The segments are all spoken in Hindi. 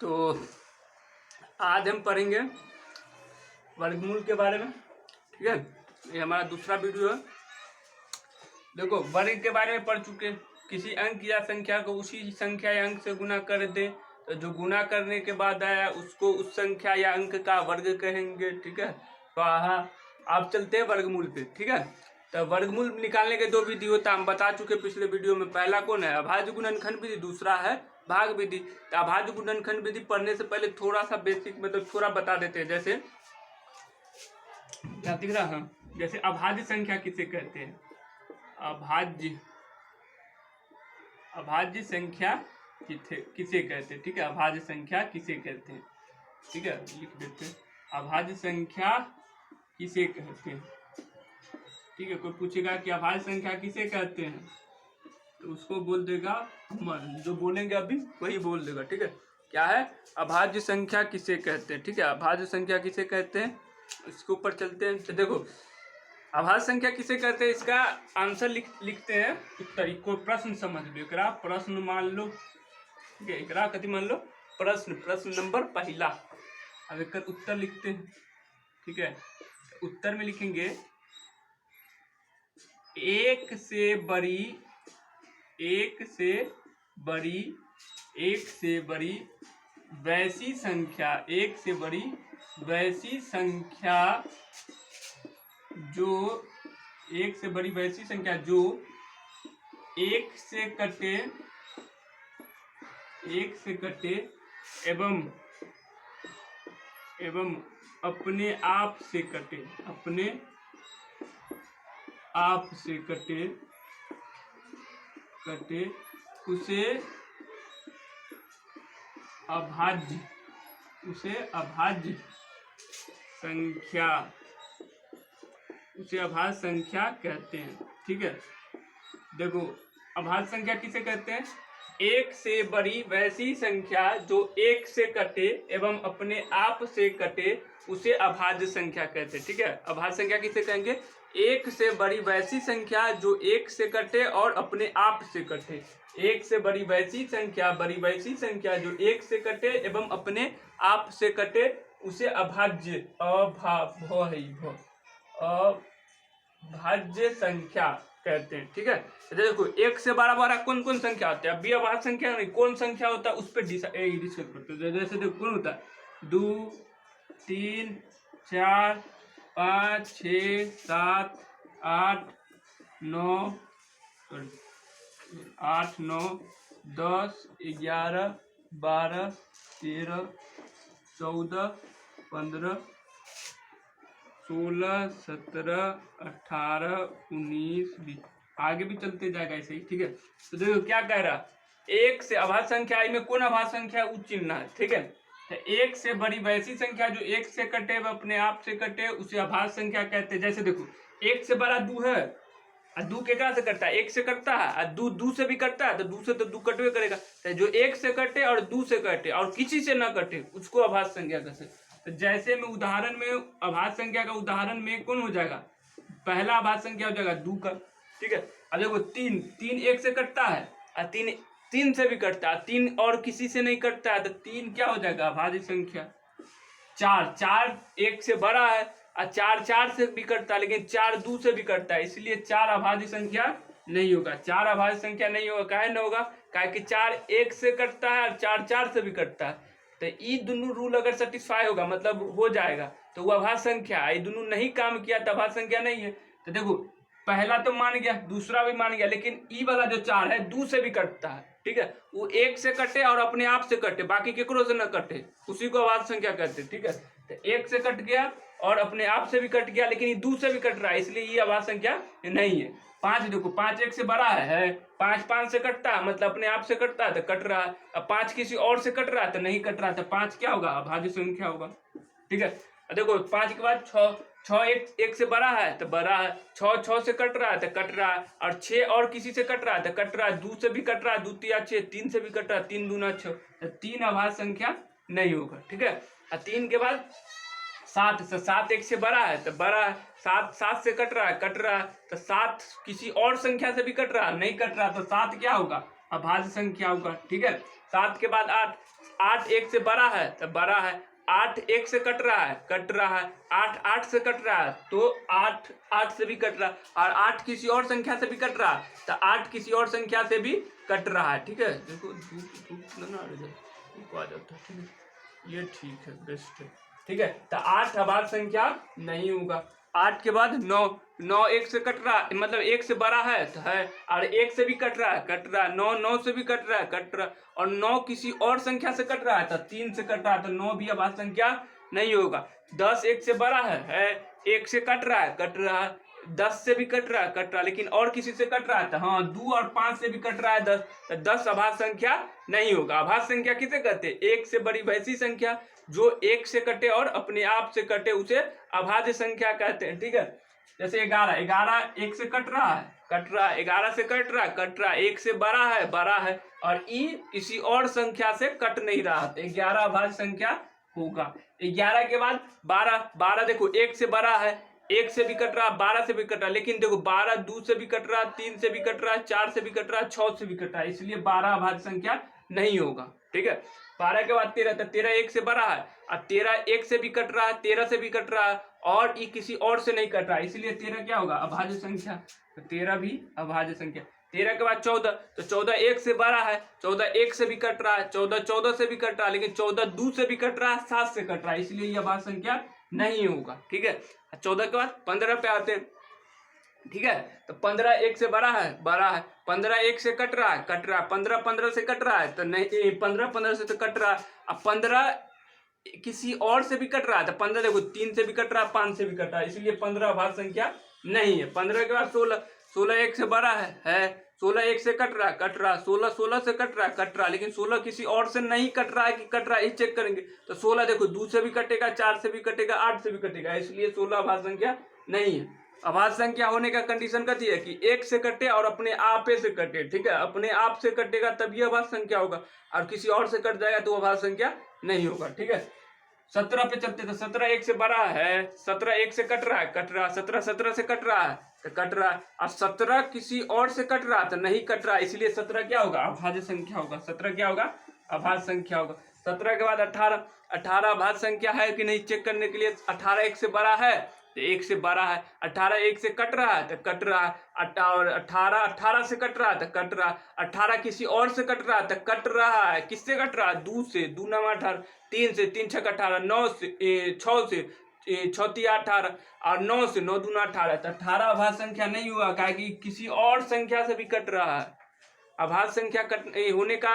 तो आज हम पढ़ेंगे वर्गमूल के बारे में। ठीक है, ये हमारा दूसरा वीडियो है। देखो, वर्ग के बारे में पढ़ चुके। किसी अंक या संख्या को उसी संख्या या अंक से गुना कर दे तो जो गुना करने के बाद आया उसको उस संख्या या अंक का वर्ग कहेंगे। ठीक है, तो आप चलते हैं वर्गमूल पे। ठीक है, तो वर्गमूल निकालने के दो विधि होता है, हम बता चुके पिछले वीडियो में। पहला कौन है? अभाज्य गुणनखंड विधि, दूसरा है भाग विधि। तो अभाज्य गुणनखंड विधि पढ़ने से पहले थोड़ा सा बेसिक मतलब थोड़ा बता देते हैं। जैसे क्या दिख रहा है? जैसे अभाज्य संख्या किसे कहते हैं? अभाज्य संख्या किसे कहते हैं? ठीक है, अभाज्य संख्या किसे कहते हैं? ठीक है, लिख देते हैं अभाज्य संख्या किसे कहते हैं। ठीक है, कोई पूछेगा कि अभाज्य संख्या किसे कहते हैं तो उसको बोल देगा जो बोलेंगे अभी वही बोल देगा। ठीक है, क्या है? अभाज्य संख्या किसे कहते हैं। ठीक है, अभाज्य संख्या किसे कहते हैं, इसके ऊपर चलते हैं। तो देखो, अभाज्य संख्या किसे कहते हैं, इसका आंसर लिखते हैं। उत्तर को प्रश्न समझ लो, एकरा प्रश्न मान लो। ठीक है, एकरा कथी मान लो? प्रश्न नंबर पहला। अब एक उत्तर लिखते हैं। ठीक है, उत्तर में लिखेंगे एक से बड़ी वैसी संख्या, एक से बड़ी वैसी संख्या जो एक से बड़ी वैसी संख्या जो एक से कटे एवं अपने आप से कटे, उसे अभाज्य संख्या कहते हैं। ठीक है, देखो, अभाज्य संख्या किसे कहते हैं? एक से बड़ी वैसी संख्या जो एक से कटे एवं अपने आप से कटे उसे अभाज्य संख्या कहते हैं। ठीक है, अभाज्य संख्या किसे कहेंगे? एक से बड़ी वैसी संख्या जो एक से कटे और अपने आप से कटे। एक से बड़ी वैसी संख्या जो एक से कटे एवं अपने आप से कटे उसे अभाज्य संख्या कहते हैं। ठीक है, देखो, एक से बड़ा कौन कौन संख्या होता है? अभी अभाज्य संख्या नहीं, कौन संख्या होता है उस पर डिस्कस करते हैं। जैसे देखो, कौन होता है? 2, 3, 4, 5, 6, 7, 8, 9, 10, 11, 12, 13, 14, 15, 16, 17, 18, 19, 20, आगे भी चलते जाएगा ऐसे ही। ठीक है, तो देखो क्या कह रहा, एक से अभाज्य संख्या में कौन अभाज्य संख्या उच्च चिन्ह है। ठीक है, तो एक से बड़ी वैसी संख्या जो एक से कटे व अपने आप से कटे उसे अभाज्य संख्या कहते हैं। जैसे देखो, एक से बड़ा 2 है और 2 केकरा से कटता है? एक से कटता है और 2 से भी कटता है, तो 2 से तो 2 कटवे करेगा। तो जो एक से कटे और 2 से कटे और किसी से न कटे उसको अभाज्य संख्या कहते हैं। तो जैसे में उदाहरण में अभाज्य संख्या का उदाहरण में कौन हो जाएगा? पहला अभाज्य संख्या हो जाएगा 2 का। ठीक है, अब देखो, 3 एक से कटता है और 3 से भी कटता है, 3 और किसी से नहीं कटता है, तो 3 क्या हो जाएगा? अभाज्य संख्या। 4 एक से बड़ा है और 4 से भी कटता है, लेकिन 4 2 से भी कटता है, इसलिए 4 अभाज्य संख्या नहीं होगा। 4 अभाज्य संख्या नहीं होगा। काहे नहीं होगा? काहे कि 4 एक से कटता है और 4 से भी कटता है। तो ये दोनों रूल अगर सेटिस्फाई होगा मतलब हो जाएगा तो वो अभाज्य संख्या। ये दोनों नहीं काम किया तो अभाज्य संख्या नहीं है। तो देखो, पहला तो मान गया, दूसरा भी मान गया, लेकिन ई वाला जो 4 है 2 से भी कटता है। ठीक है, वो एक से कटे और अपने आप से कटे, बाकी केकरो से न कटे, उसी को अभाज्य संख्या कहते हैं। ठीक है, तो एक से कट गया और अपने आप से भी कट गया, लेकिन ये 2 से भी कट रहा है, इसलिए ये अभाज्य संख्या नहीं है। 5 देखो, 5 एक से बड़ा है, 5 से कटता है मतलब अपने आप से कटता है तो कट रहा है, अब 5 किसी और से कट रहा है तो नहीं कट रहा है, तो 5 क्या होगा? अभाज्य संख्या होगा। ठीक है, देखो 5 के बाद 6 एक से बड़ा है तो बड़ा है, 6 से कट रहा है तो कट रहा है, और 6 और किसी से कट रहा है तो कट रहा है, 2 से भी कट रहा है, 2 3 6, 3 से भी कट रहा है, 3 दूना 6, तो 3 अभाज्य संख्या नहीं होगा। ठीक है, और 3 के बाद 7, तो 7 एक से बड़ा है तो बड़ा है, 7 से कट रहा है तो 7 किसी और संख्या से भी कट रहा है, नहीं कट रहा तो 7 क्या होगा? अभाज्य संख्या होगा। ठीक है, 7 के बाद 8, 8 1 से बड़ा है तो बड़ा है, 8 1 से कट रहा है 8 8 से कट रहा है तो 8 8 से भी कट रहा है, और 8 किसी और संख्या से भी कट रहा है तो 8 किसी और संख्या से भी कट रहा है। ठीक है, देखो धूप ना आ जाता है। ठीक है, ये ठीक है, बेस्ट है। ठीक है, तो 8 अभाज्य संख्या नहीं होगा। 8 के बाद 9, 9 1 से कट रहा है, मतलब 1 से बड़ा है तो है, और 1 से भी कट रहा है 9 9 से भी कट रहा है, और 9 किसी और संख्या से कट रहा है तो 3 से कट रहा है तो 9 भी अभाज्य संख्या नहीं होगा। 10 1 से बड़ा है 1 से कट रहा है 10 से भी कट रहा है, लेकिन और किसी से कट रहा है तो हाँ 2 और 5 से भी कट रहा है 10, तो 10 अभाज्य संख्या नहीं होगा। अभाज्य संख्या किसे कहते हैं? 1 से बड़ी वैसी संख्या जो 1 से कटे और अपने आप से कटे उसे अभाज्य संख्या कहते हैं। ठीक है, जैसे 11 1 से कट रहा है 11 से कट रहा है 1 से बड़ा है, और ई किसी और संख्या से कट नहीं रहा तो 11 अभाज्य संख्या होगा। 11 के बाद 12 देखो 1 से बड़ा है, 1 से भी कट रहा, 12 से भी कट रहा, लेकिन देखो 12 2 से भी कट रहा, 3 से भी कट रहा, 4 से भी कट रहा, 6 से भी कट रहा, इसलिए 12 अभाज्य संख्या नहीं होगा। ठीक है, 12 के बाद 13, तो 13 1 से बड़ा है, और 13 1 से भी कट रहा है, 13 से भी कट रहा है, और ये किसी और से नहीं कट रहा है, इसलिए 13 क्या होगा? अभाज्य संख्या। तो 13 भी अभाज्य संख्या। 13 के बाद 14, तो 14 1 से बड़ा है, 14 1 से भी कट रहा है, 14 से भी कट रहा है, लेकिन 14 2 से भी कट रहा है, 7 से कट रहा है, इसलिए यह अभाज्य संख्या नहीं होगा। ठीक है, 14 के बाद 15 पे आते हैं। ठीक है, तो 15 1 से बड़ा है 15 1 से कट रहा है 15 15 से कट रहा है तो नहीं, 15 15 से तो कट रहा है, अब 15 किसी और से भी कट रहा है तो 15 देखो 3 से भी कट रहा है, 5 से भी कट रहा है, इसलिए 15 अभाज्य संख्या नहीं है। 15 के बाद 16, 16 1 से बड़ा है 16 1 से कट रहा 16 16 से कट रहा, लेकिन 16 किसी और से नहीं कट रहा है कि कट रहा है, चेक करेंगे तो 16 देखो 2 से भी कटेगा, 4 से भी कटेगा, 8 से भी कटेगा, इसलिए 16 अभाज्य संख्या नहीं है। अभाज्य संख्या होने का कंडीशन कहती है कि 1 से कटे और अपने आप से कटे। ठीक है, अपने आप से कटेगा तभी अभाज्य संख्या होगा, और किसी और से कट जाएगा तो अभाज्य संख्या नहीं होगा। ठीक है, 17 पे चलते तो 17 1 से बड़ा है, 17 1 से कट रहा है 17 17 से कट रहा है तो कट रहा है, और 17 किसी और से कट रहा है तो नहीं कट रहा है, इसलिए 17 क्या होगा? अभाज्य संख्या होगा। 17 क्या होगा? अभाज्य संख्या होगा। 17 के बाद 18, 18 अभाज्य संख्या है कि नहीं चेक करने के लिए 18 1 से बड़ा है तो 1 से बड़ा है, 18 1 से कट रहा है तो कट रहा है, और 18 18 से कट रहा है तो कट रहा है, 18 किसी और से कट रहा है तो कट रहा है, किससे कट रहा है? 2 से, 2 9 18, 3 से, 3 6 18, 9 से 6 से 6 3 18, और 9 से 9 2 18, तो 18 अभाज्य संख्या नहीं हुआ, क्या कि किसी और संख्या से भी कट रहा है। अभाज्य संख्या कट होने का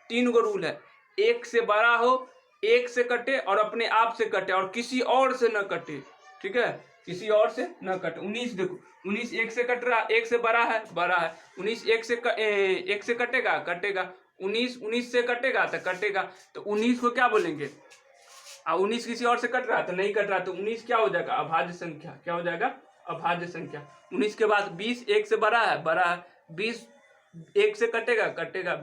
3 गो रूल है, 1 से बड़ा हो, 1 से कटे और अपने आप से कटे, और किसी और से न कटे। ठीक है, किसी और से न कटे। 19 देखो 19 1 से कट रहा, 1 से बड़ा है 19 1 से 1 से कटेगा 19 19 से कटेगा तो कटेगा, तो 19 को क्या बोलेंगे? 19 किसी और से कट रहा तो नहीं कट रहा, तो 19 क्या हो जाएगा? अभाज्य संख्या। क्या हो जाएगा? अभाज्य संख्या। 19 के बाद 20 1 से बड़ा है 20 1 से कटेगा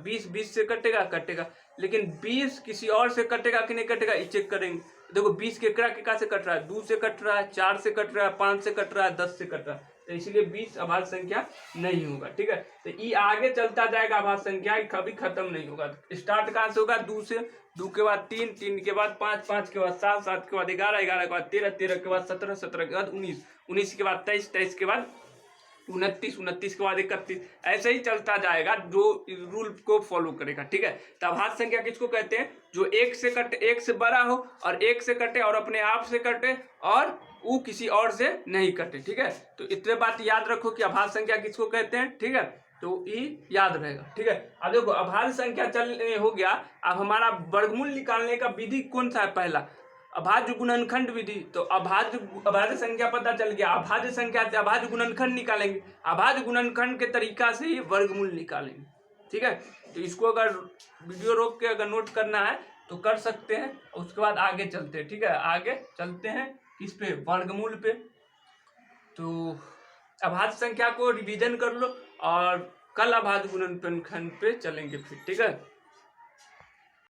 20 20 से कटेगा, लेकिन 20 किसी और से कटेगा कि नहीं कटेगा ये चेक करेंगे। देखो 20 केकड़ा से कट रहा है, 2 से कट रहा है, 4 से कट रहा है, 5 से कट रहा है, 10 से कट रहा है, तो इसलिए 20 अभाज्य संख्या नहीं होगा। ठीक है, तो ये आगे चलता जाएगा, अभाज्य संख्या कभी खत्म नहीं होगा। स्टार्ट कहाँ से होगा? 2 से, 2 के बाद 3, 3 के बाद 5, 5 के बाद 7, 7 के बाद 11, 11 के बाद 13, 13 के बाद 17, 17 के बाद 19, 19 के बाद 23, 23 के बाद 29, 29 के बाद 31, ऐसे ही चलता जाएगा जो रूल को फॉलो करेगा। ठीक है, तो अभाज्य संख्या किसको कहते हैं? जो 1 से कटे, 1 से बड़ा हो और 1 से कटे और अपने आप से कटे और वो किसी और से नहीं कटे। ठीक है, तो इतने बात याद रखो कि अभाज्य संख्या किसको कहते हैं। ठीक है, तो ये याद रहेगा। ठीक है, अब देखो अभाज्य संख्या हो गया, अब हमारा वर्गमूल निकालने का विधि कौन सा है? पहला अभाज्य गुणनखंड विधि। तो अभाज्य संख्या पता चल गया, अभाज्य संख्या से अभाज्य गुणनखंड निकालेंगे, अभाज्य गुणनखंड के तरीका से ही वर्गमूल निकालेंगे। ठीक है, तो इसको अगर वीडियो रोक के अगर नोट करना है तो कर सकते हैं, उसके बाद आगे चलते हैं। ठीक है, आगे चलते हैं किस पे? वर्गमूल पे। तो अभाज्य संख्या को रिवीजन कर लो और कल अभाज्य गुणनखंड पे चलेंगे फिर। ठीक है।